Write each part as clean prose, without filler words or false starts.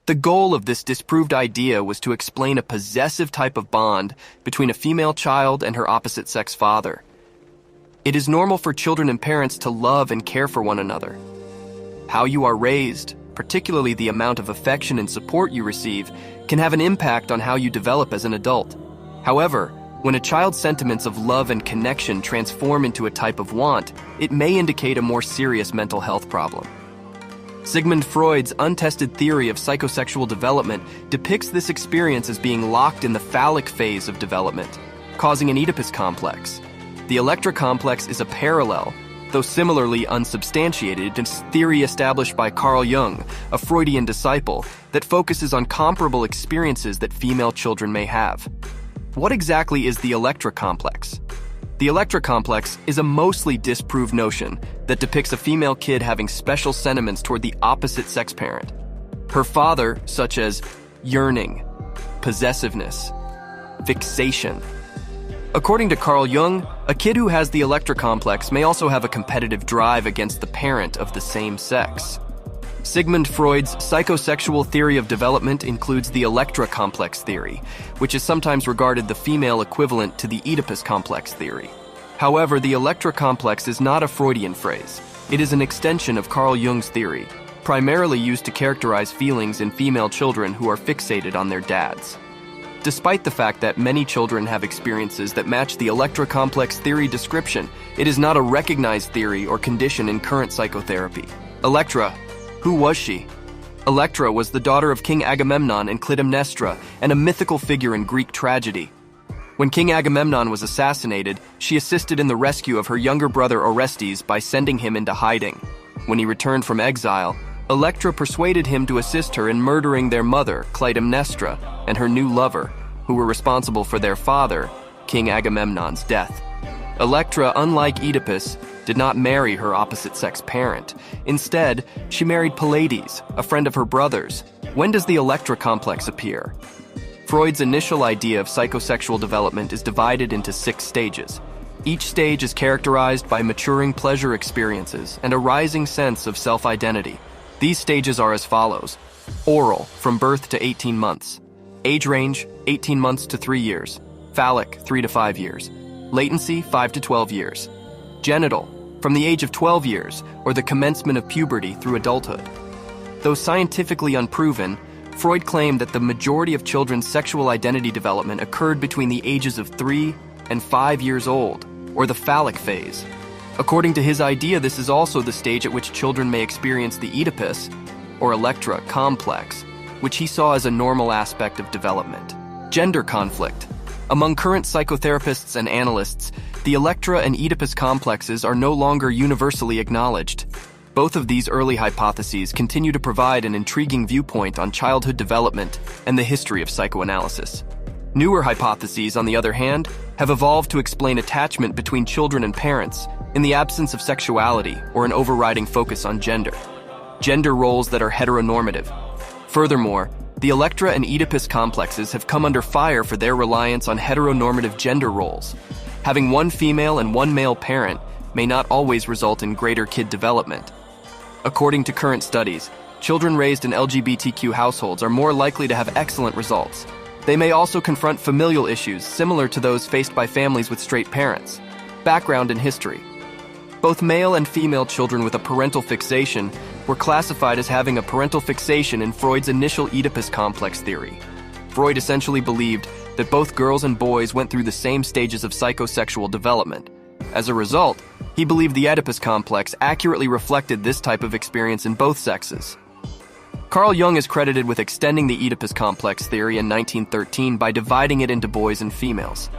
The goal of this disproved idea was to explain a possessive type of bond between a female child and her opposite-sex father. It is normal for children and parents to love and care for one another. How you are raised, particularly the amount of affection and support you receive, can have an impact on how you develop as an adult. However, when a child's sentiments of love and connection transform into a type of want, it may indicate a more serious mental health problem. Sigmund Freud's untested theory of psychosexual development depicts this experience as being locked in the phallic phase of development, causing an Oedipus complex. The Electra complex is a parallel, though similarly unsubstantiated, to theory established by Carl Jung, a Freudian disciple, that focuses on comparable experiences that female children may have. What exactly is the Electra complex? The Electra complex is a mostly disproved notion that depicts a female kid having special sentiments toward the opposite sex parent. Her father, such as yearning, possessiveness, fixation. According to Carl Jung, a kid who has the Electra complex may also have a competitive drive against the parent of the same sex. Sigmund Freud's psychosexual theory of development includes the Electra complex theory, which is sometimes regarded the female equivalent to the Oedipus complex theory. However, the Electra complex is not a Freudian phrase. It is an extension of Carl Jung's theory, primarily used to characterize feelings in female children who are fixated on their dads. Despite the fact that many children have experiences that match the Electra complex theory description, it is not a recognized theory or condition in current psychotherapy. Electra. Who was she? Electra was the daughter of King Agamemnon and Clytemnestra, and a mythical figure in Greek tragedy. When King Agamemnon was assassinated, she assisted in the rescue of her younger brother Orestes by sending him into hiding. When he returned from exile, Electra persuaded him to assist her in murdering their mother, Clytemnestra, and her new lover, who were responsible for their father, King Agamemnon's death. Electra, unlike Oedipus, did not marry her opposite-sex parent. Instead, she married Pallades, a friend of her brother's. When does the Electra complex appear? Freud's initial idea of psychosexual development is divided into 6 stages. Each stage is characterized by maturing pleasure experiences and a rising sense of self-identity. These stages are as follows. Oral, from birth to 18 months. Age range, 18 months to 3 years. Phallic, 3 to 5 years. Latency, 5 to 12 years. Genital, from the age of 12 years, or the commencement of puberty through adulthood. Though scientifically unproven, Freud claimed that the majority of children's sexual identity development occurred between the ages of 3 and 5 years old, or the phallic phase. According to his idea, this is also the stage at which children may experience the Oedipus, or Electra complex, which he saw as a normal aspect of development. Gender conflict. Among current psychotherapists and analysts, the Electra and Oedipus complexes are no longer universally acknowledged. Both of these early hypotheses continue to provide an intriguing viewpoint on childhood development and the history of psychoanalysis. Newer hypotheses, on the other hand, have evolved to explain attachment between children and parents in the absence of sexuality or an overriding focus on gender roles that are heteronormative. Furthermore, the Electra and Oedipus complexes have come under fire for their reliance on heteronormative gender roles. Having one female and one male parent may not always result in greater kid development. According to current studies, children raised in LGBTQ households are more likely to have excellent results. They may also confront familial issues similar to those faced by families with straight parents. Background and history. Both male and female children with a parental fixation were classified as having a parental fixation in Freud's initial Oedipus complex theory. Freud essentially believed that both girls and boys went through the same stages of psychosexual development. As a result, he believed the Oedipus complex accurately reflected this type of experience in both sexes. Carl Jung is credited with extending the Oedipus complex theory in 1913 by dividing it into boys and females.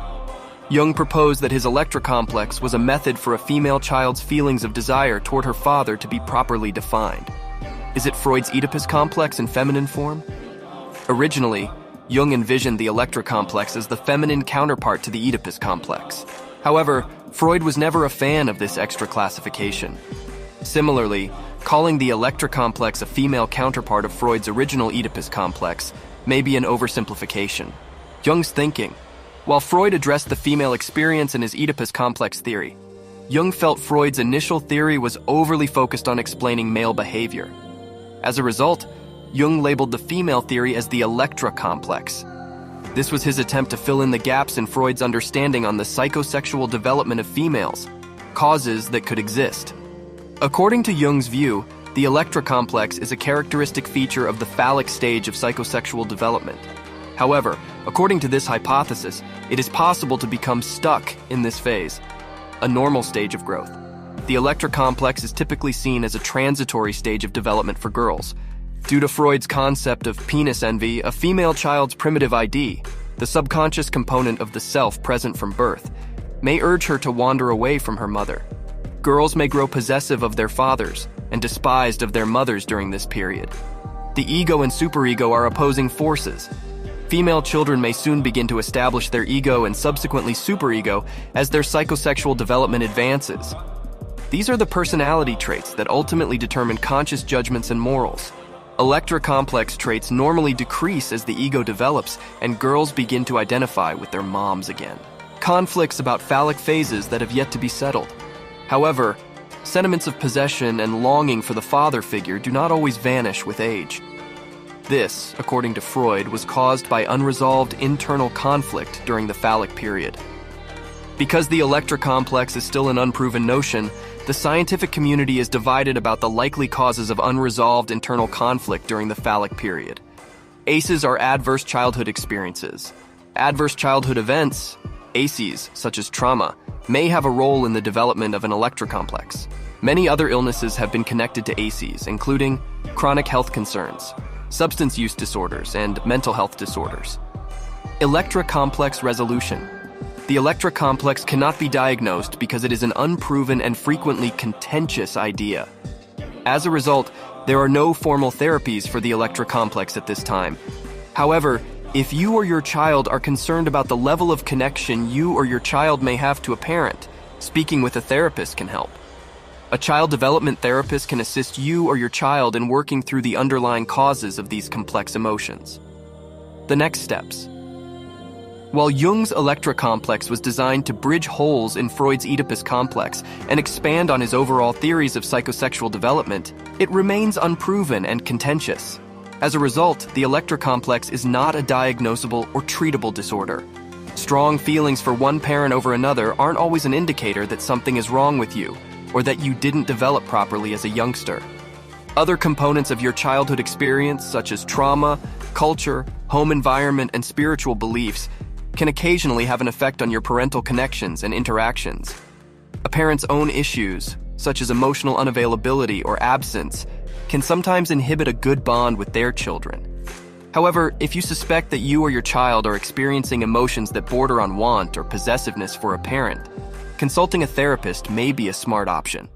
Jung proposed that his Electra complex was a method for a female child's feelings of desire toward her father to be properly defined. Is it Freud's Oedipus complex in feminine form? Originally, Jung envisioned the Electra complex as the feminine counterpart to the Oedipus complex. However, Freud was never a fan of this extra classification. Similarly, calling the Electra complex a female counterpart of Freud's original Oedipus complex may be an oversimplification. Jung's thinking. While Freud addressed the female experience in his Oedipus complex theory, Jung felt Freud's initial theory was overly focused on explaining male behavior. As a result, Jung labeled the female theory as the Electra Complex. This was his attempt to fill in the gaps in Freud's understanding on the psychosexual development of females, causes that could exist. According to Jung's view, the Electra Complex is a characteristic feature of the phallic stage of psychosexual development. However, according to this hypothesis, it is possible to become stuck in this phase, a normal stage of growth. The Electra Complex is typically seen as a transitory stage of development for girls. Due to Freud's concept of penis envy, a female child's primitive ID, the subconscious component of the self present from birth, may urge her to wander away from her mother. Girls may grow possessive of their fathers and despised of their mothers during this period. The ego and superego are opposing forces. Female children may soon begin to establish their ego and subsequently superego as their psychosexual development advances. These are the personality traits that ultimately determine conscious judgments and morals. Electra Complex traits normally decrease as the ego develops and girls begin to identify with their moms again. Conflicts about phallic phases that have yet to be settled. However, sentiments of possession and longing for the father figure do not always vanish with age. This, according to Freud, was caused by unresolved internal conflict during the phallic period. Because the Electra Complex is still an unproven notion, the scientific community is divided about the likely causes of unresolved internal conflict during the phallic period. ACEs are adverse childhood experiences. Adverse childhood events, ACEs, such as trauma, may have a role in the development of an Electra Complex. Many other illnesses have been connected to ACEs, including chronic health concerns, substance use disorders, and mental health disorders. Electra Complex resolution. The Electra Complex cannot be diagnosed because it is an unproven and frequently contentious idea. As a result, there are no formal therapies for the Electra Complex at this time. However, if you or your child are concerned about the level of connection you or your child may have to a parent, speaking with a therapist can help. A child development therapist can assist you or your child in working through the underlying causes of these complex emotions. The next steps. While Jung's Electra Complex was designed to bridge holes in Freud's Oedipus complex and expand on his overall theories of psychosexual development, it remains unproven and contentious. As a result, the Electra Complex is not a diagnosable or treatable disorder. Strong feelings for one parent over another aren't always an indicator that something is wrong with you or that you didn't develop properly as a youngster. Other components of your childhood experience, such as trauma, culture, home environment, and spiritual beliefs, can occasionally have an effect on your parental connections and interactions. A parent's own issues, such as emotional unavailability or absence, can sometimes inhibit a good bond with their children. However, if you suspect that you or your child are experiencing emotions that border on want or possessiveness for a parent, consulting a therapist may be a smart option.